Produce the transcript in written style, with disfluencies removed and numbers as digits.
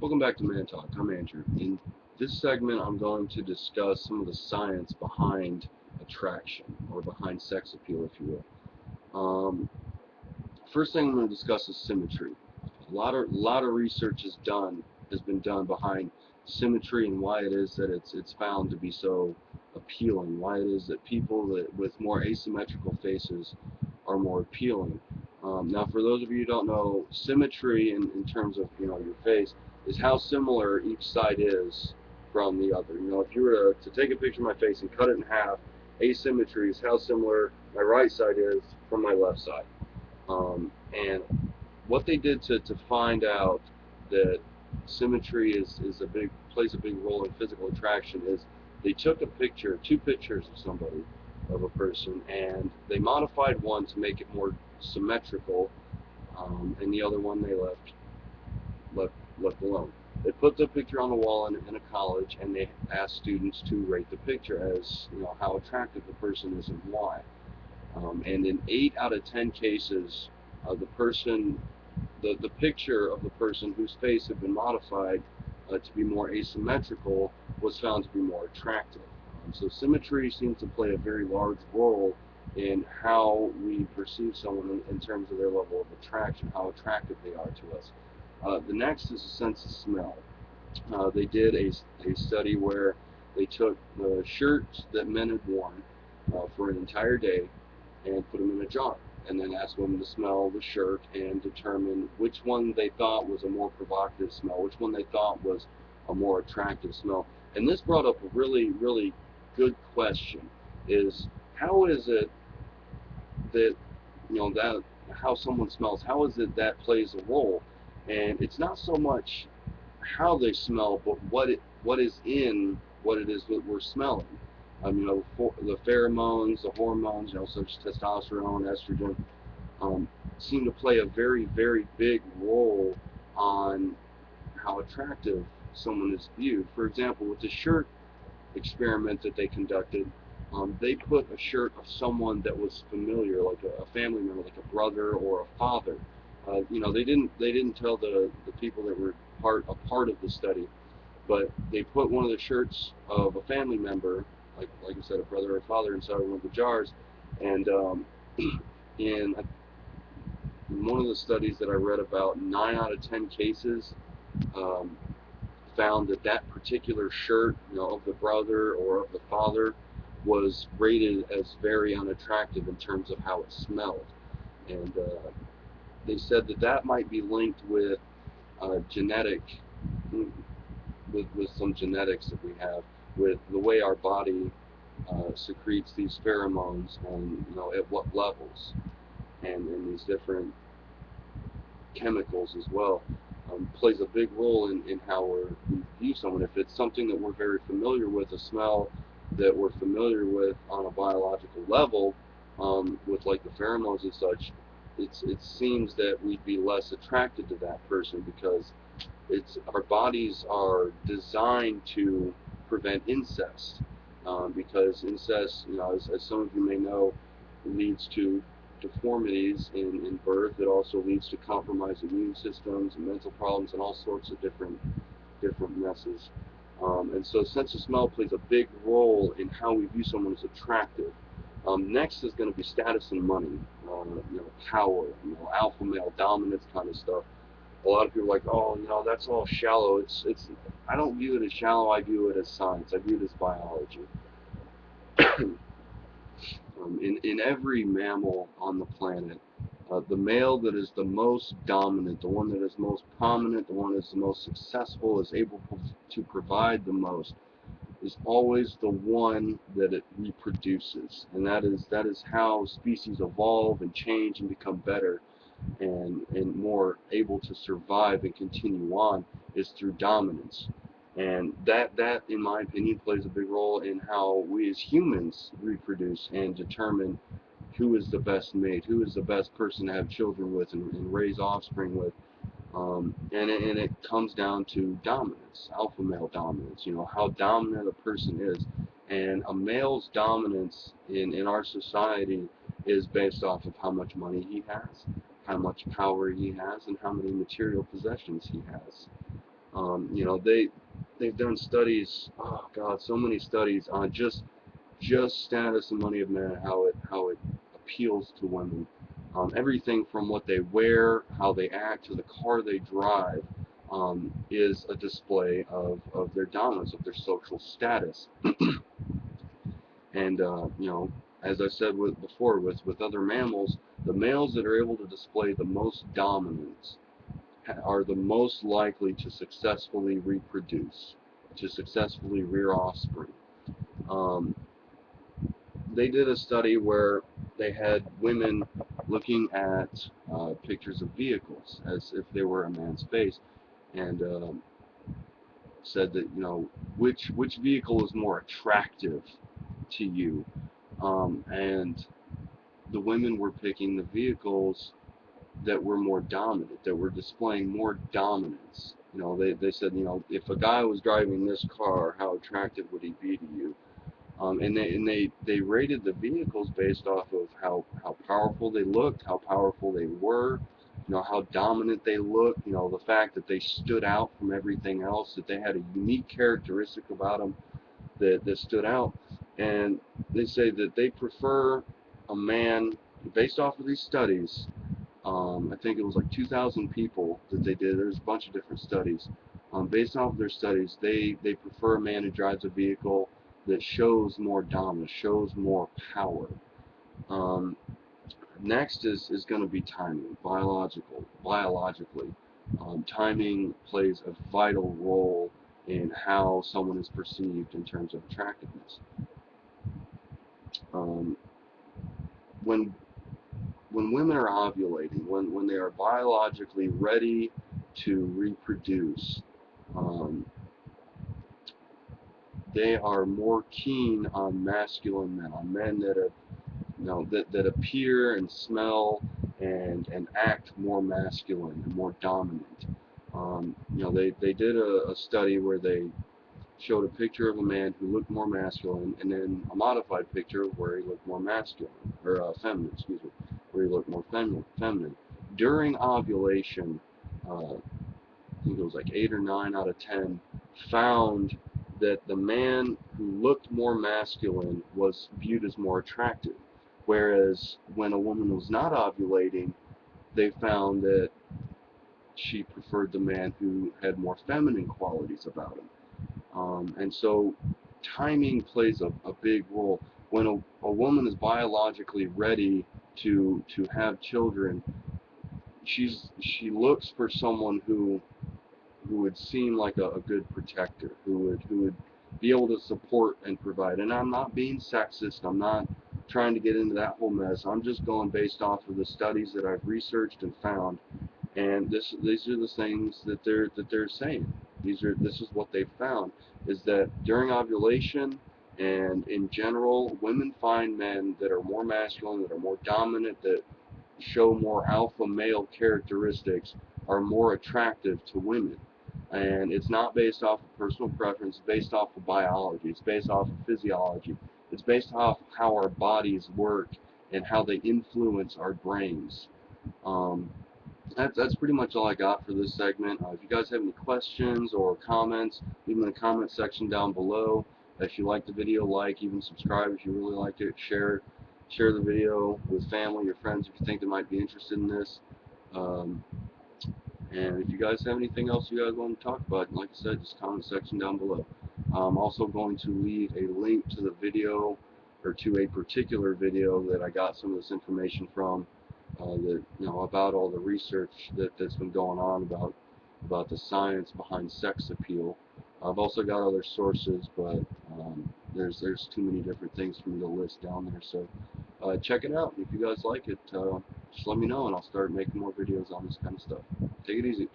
Welcome back to Man Talk. I'm Andrew. In this segment, I'm going to discuss some of the science behind attraction, or behind sex appeal, if you will. First thing I'm going to discuss is symmetry. A lot of research has been done behind symmetry and why it is that it's found to be so appealing. Why it is that people with more asymmetrical faces are more appealing. Now, for those of you who don't know, symmetry in terms of your face is how similar each side is from the other. If you were to take a picture of my face and cut it in half, asymmetry is how similar my right side is from my left side. And what they did to find out that symmetry plays a big role in physical attraction is they took two pictures of somebody, of a person, and they modified one to make it more symmetrical, and the other one they left left alone. They put the picture on the wall in a college, and they asked students to rate the picture as how attractive the person is and why. And in 8 out of 10 cases, the person, the picture of the person whose face had been modified to be more asymmetrical was found to be more attractive. So symmetry seems to play a very large role in how we perceive someone in terms of their level of attraction, how attractive they are to us. The next is a sense of smell. They did a study where they took the shirts that men had worn for an entire day and put them in a jar, and then asked women to smell the shirt and determine which one they thought was a more provocative smell, which one they thought was a more attractive smell. And this brought up a really, really good question: is how is it that that how someone smells? How is it that plays a role? And it's not so much how they smell, but what is in what it is that we're smelling. The pheromones, the hormones, such as testosterone, estrogen, seem to play a very, very big role on how attractive someone is viewed. For example, with the shirt experiment that they conducted, they put a shirt of someone that was familiar, like a family member, like a brother or a father. They didn't tell the people that were a part of the study, but they put one of the shirts of a family member, like I said, a brother or a father, inside one of the jars, and in one of the studies that I read about, 9 out of 10 cases um, found that that particular shirt, of the brother or of the father, was rated as very unattractive in terms of how it smelled, and they said that that might be linked with genetic, with some genetics that we have, with the way our body secretes these pheromones, and at what levels, and these different chemicals as well, plays a big role in how we view someone. If it's something that we're very familiar with, a smell that we're familiar with on a biological level, with like the pheromones and such, it seems that we'd be less attracted to that person because our bodies are designed to prevent incest, because incest, as some of you may know, leads to deformities in birth. It also leads to compromised immune systems and mental problems and all sorts of different messes. And so sense of smell plays a big role in how we view someone as attractive. Next is going to be status and money, power, alpha male dominance kind of stuff. A lot of people are like, oh, that's all shallow. I don't view it as shallow. I view it as science. I view it as biology. In every mammal on the planet, the male that is the most dominant, the one that is most prominent, the one that is the most successful, is able to provide the most, is always the one that it reproduces, and that is how species evolve and change and become better and more able to survive and continue on, is through dominance. And that in my opinion plays a big role in how we as humans reproduce and determine who is the best mate, who is the best person to have children with and raise offspring with. And it comes down to dominance, alpha male dominance, how dominant a person is. And a male's dominance in our society is based off of how much money he has, how much power he has, and how many material possessions he has. You know, they've done studies. Oh God, so many studies on just status and money of men, how it appeals to women. Everything from what they wear, how they act, to the car they drive, is a display of their dominance, of their social status. And you know, as I said before, with other mammals, the males that are able to display the most dominance are the most likely to successfully reproduce, to successfully rear offspring. Um, they did a study where they had women looking at pictures of vehicles as if they were a man's face, and said that, you know, which vehicle is more attractive to you, and the women were picking the vehicles that were more dominant, that were displaying more dominance. You know, they said, you know, if a guy was driving this car, how attractive would he be to you? And they rated the vehicles based off of how powerful they looked, how powerful they were, you know, how dominant they looked, you know, the fact that they stood out from everything else, that they had a unique characteristic about them that stood out. And they say that they prefer a man, based off of these studies. I think it was like 2,000 people that they did. There's a bunch of different studies. Based off of their studies, they prefer a man who drives a vehicle that shows more dominance, shows more power. Um, Next is going to be timing, biologically. Timing plays a vital role in how someone is perceived in terms of attractiveness. Um, when when women are ovulating, when they are biologically ready to reproduce, um, they are more keen on masculine men, on men that have, you know, that appear and smell and act more masculine and more dominant. You know, they did a study where they showed a picture of a man who looked more masculine, and then a modified picture where he looked more masculine, or feminine, excuse me, where he looked more feminine. During ovulation, I think it was like 8 or 9 out of 10 found that the man who looked more masculine was viewed as more attractive, whereas when a woman was not ovulating, they found that she preferred the man who had more feminine qualities about him. And so timing plays a big role. When a woman is biologically ready to have children, she looks for someone who would seem like a good protector, who would be able to support and provide. And I'm not being sexist. I'm not trying to get into that whole mess. I'm just going based off of the studies that I've researched and found. And these are the things that they're saying. This is what they've found, is that during ovulation and in general, women find men that are more masculine, that are more dominant, that show more alpha male characteristics, are more attractive to women. And it's not based off of personal preference, it's based off of biology, it's based off of physiology, it's based off of how our bodies work and how they influence our brains. Um, that's pretty much all I got for this segment. If you guys have any questions or comments, leave them in the comment section down below. If you like the video, like, even subscribe if you really liked it. Share the video with family, your friends if you think they might be interested in this. Um, and if you guys have anything else you guys want to talk about, like I said, just comment section down below. I'm also going to leave a link to the video, or to a particular video that I got some of this information from, that, you know, about all the research that's been going on about the science behind sex appeal. I've also got other sources, but there's too many different things for me to list down there. So check it out. If you guys like it, just let me know, and I'll start making more videos on this kind of stuff. Take it easy.